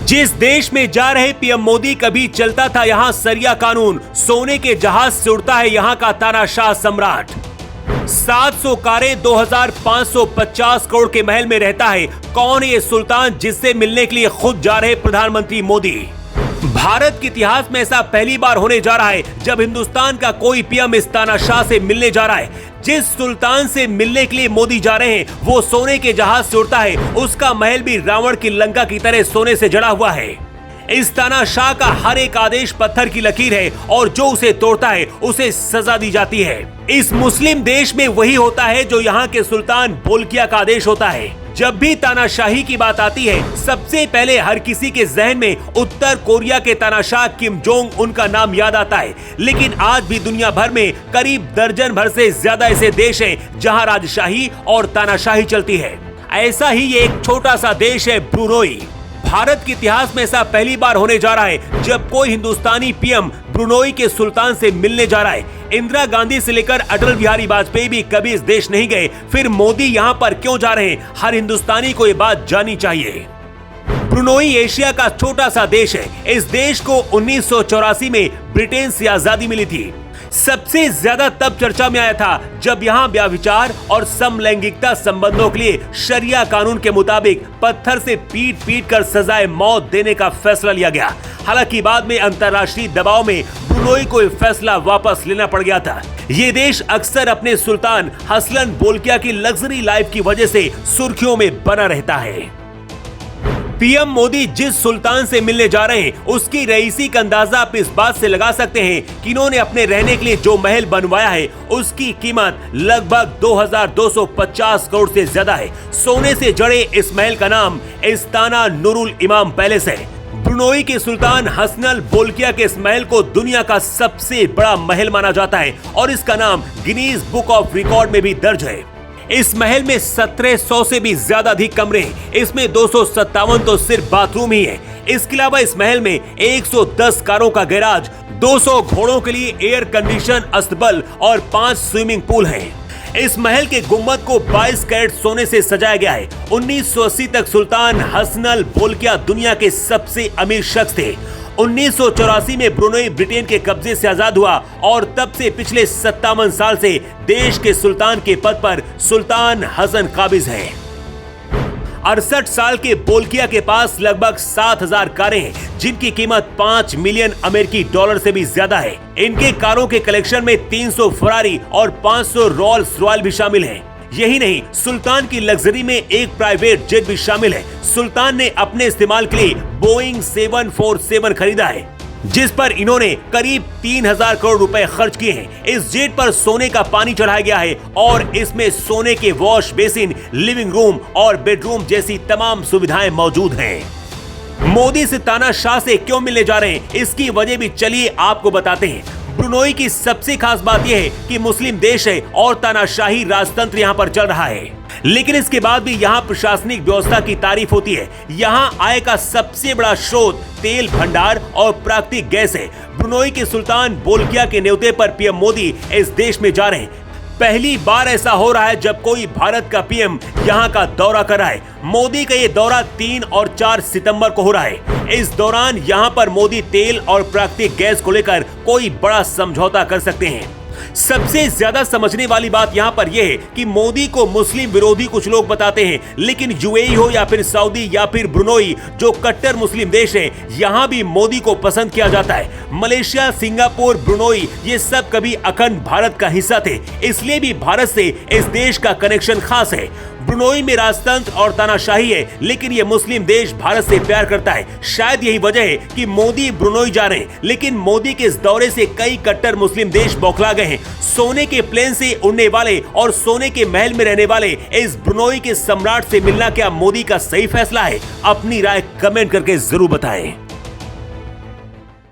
जिस देश में जा रहे पीएम मोदी, कभी चलता था यहां सरिया कानून, सोने के जहाज से उड़ता है यहां का तानाशाह सम्राट। 700 कारें, 2550 करोड़ के महल में रहता है कौन ये सुल्तान, जिससे मिलने के लिए खुद जा रहे प्रधानमंत्री मोदी। भारत के इतिहास में ऐसा पहली बार होने जा रहा है जब हिंदुस्तान का कोई पीएम इस तानाशाह से मिलने जा रहा है। जिस सुल्तान से मिलने के लिए मोदी जा रहे हैं वो सोने के जहाज से उड़ता है, उसका महल भी रावण की लंका की तरह सोने से जड़ा हुआ है। इस तानाशाह का हर एक आदेश पत्थर की लकीर है और जो उसे तोड़ता है उसे सजा दी जाती है। इस मुस्लिम देश में वही होता है जो यहाँ के सुल्तान बोल्किया का आदेश होता है। जब भी तानाशाही की बात आती है सबसे पहले हर किसी के जहन में उत्तर कोरिया के तानाशाह किम जोंग उनका नाम याद आता है। लेकिन आज भी दुनिया भर में करीब दर्जन भर से ज्यादा ऐसे देश हैं जहां राजशाही और तानाशाही चलती है। ऐसा ही ये एक छोटा सा देश है ब्रुनोई। भारत के इतिहास में ऐसा पहली बार होने जा रहा है जब कोई हिंदुस्तानी पीएम ब्रुनोई के सुल्तान से मिलने जा रहा है। इंदिरा गांधी से लेकर अटल बिहारी वाजपेयी भी कभी इस देश नहीं गए, फिर मोदी यहाँ पर क्यों जा रहे हैं, हर हिंदुस्तानी को ये बात जाननी चाहिए। ब्रुनोई एशिया का छोटा सा देश है। इस देश को 1984 में ब्रिटेन से आजादी मिली थी। सबसे ज्यादा तब चर्चा में आया था जब यहाँ व्यभिचार और समलैंगिकता संबंधों के लिए शरिया कानून के मुताबिक पत्थर से पीट पीट कर सजाए मौत देने का फैसला लिया गया। हालांकि बाद में अंतर्राष्ट्रीय दबाव में ब्रुनोई को यह फैसला वापस लेना पड़ गया था। ये देश अक्सर अपने सुल्तान हसलन बोल्किया की लग्जरी लाइफ की वजह से सुर्खियों में बना रहता है। पीएम मोदी जिस सुल्तान से मिलने जा रहे हैं उसकी रईसी का अंदाजा आप इस बात से लगा सकते हैं कि इन्होंने अपने रहने के लिए जो महल बनवाया है उसकी कीमत लगभग 2250 करोड़ से ज्यादा है। सोने से जड़े इस महल का नाम इस्ताना नूरुल इमाम पैलेस है। ब्रुनोई के सुल्तान हसनल बोल्किया के इस महल को दुनिया का सबसे बड़ा महल माना जाता है और इसका नाम गिनीज बुक ऑफ रिकॉर्ड में भी दर्ज है। इस महल में 1700 से भी ज्यादा अधिक कमरे हैं। इसमें 257 तो सिर्फ बाथरूम ही है। इसके अलावा इस महल में 110 कारों का गैराज, 200 घोड़ों के लिए एयर कंडीशन अस्तबल और 5 स्विमिंग पूल हैं। इस महल के गुम्बद को 22 कैरेट सोने से सजाया गया है। 1980 तक सुल्तान हसनल बोल्किया दुनिया के सबसे अमीर शख्स थे। 1984 में ब्रुनोई ब्रिटेन के कब्जे से आजाद हुआ और तब से पिछले 57 साल से देश के सुल्तान के पद पर सुल्तान हसन काबिज है। 68 साल के बोल्किया के पास लगभग 7000 कारें हैं जिनकी कीमत 5 मिलियन अमेरिकी डॉलर से भी ज्यादा है। इनके कारों के कलेक्शन में 300 फरारी और 500 रोल्स रॉयल भी शामिल हैं। यही नहीं, सुल्तान की लग्जरी में एक प्राइवेट जेट भी शामिल है। सुल्तान ने अपने इस्तेमाल के लिए बोइंग 747 खरीदा है जिस पर इन्होंने करीब 3000 करोड़ रुपए खर्च किए हैं। इस जेट पर सोने का पानी चढ़ाया गया है और इसमें सोने के वॉश बेसिन, लिविंग रूम और बेडरूम जैसी तमाम सुविधाएं मौजूद हैं। मोदी से तानाशाह से क्यों मिलने जा रहे हैं, इसकी वजह भी चलिए आपको बताते हैं। ब्रुनोई की सबसे खास बात यह है कि मुस्लिम देश है और तानाशाही राजतंत्र यहाँ पर चल रहा है। लेकिन इसके बाद भी यहाँ प्रशासनिक व्यवस्था की तारीफ होती है। यहाँ आय का सबसे बड़ा स्रोत तेल भंडार और प्राकृतिक गैस है। ब्रुनोई के सुल्तान बोल्किया के न्योते पर पीएम मोदी इस देश में जा रहे हैं। पहली बार ऐसा हो रहा है जब कोई भारत का पीएम यहाँ का दौरा कर रहा है। मोदी का ये दौरा 3 और 4 सितंबर को हो रहा है। इस दौरान यहाँ पर मोदी तेल और प्राकृतिक गैस को लेकर कोई बड़ा समझौता कर सकते हैं। सबसे ज्यादा समझने वाली बात यहाँ पर यह है कि मोदी को मुस्लिम विरोधी कुछ लोग बताते हैं, लेकिन यूएई हो या फिर सऊदी या फिर ब्रुनोई जो कट्टर मुस्लिम देश है, यहाँ भी मोदी को पसंद किया जाता है। मलेशिया, सिंगापुर, ब्रुनोई ये सब कभी अखंड भारत का हिस्सा थे, इसलिए भी भारत से इस देश का कनेक्शन खास है। ब्रुनोई में राजतंत्र और तानाशाही है, लेकिन ये मुस्लिम देश भारत से प्यार करता है। शायद यही वजह है कि मोदी ब्रुनोई जा रहे हैं, लेकिन मोदी के इस दौरे से कई कट्टर मुस्लिम देश बौखला गए हैं। सोने के प्लेन से उड़ने वाले और सोने के महल में रहने वाले इस ब्रुनोई के सम्राट से मिलना क्या मोदी का सही फैसला है? अपनी राय कमेंट करके जरूर बताएं।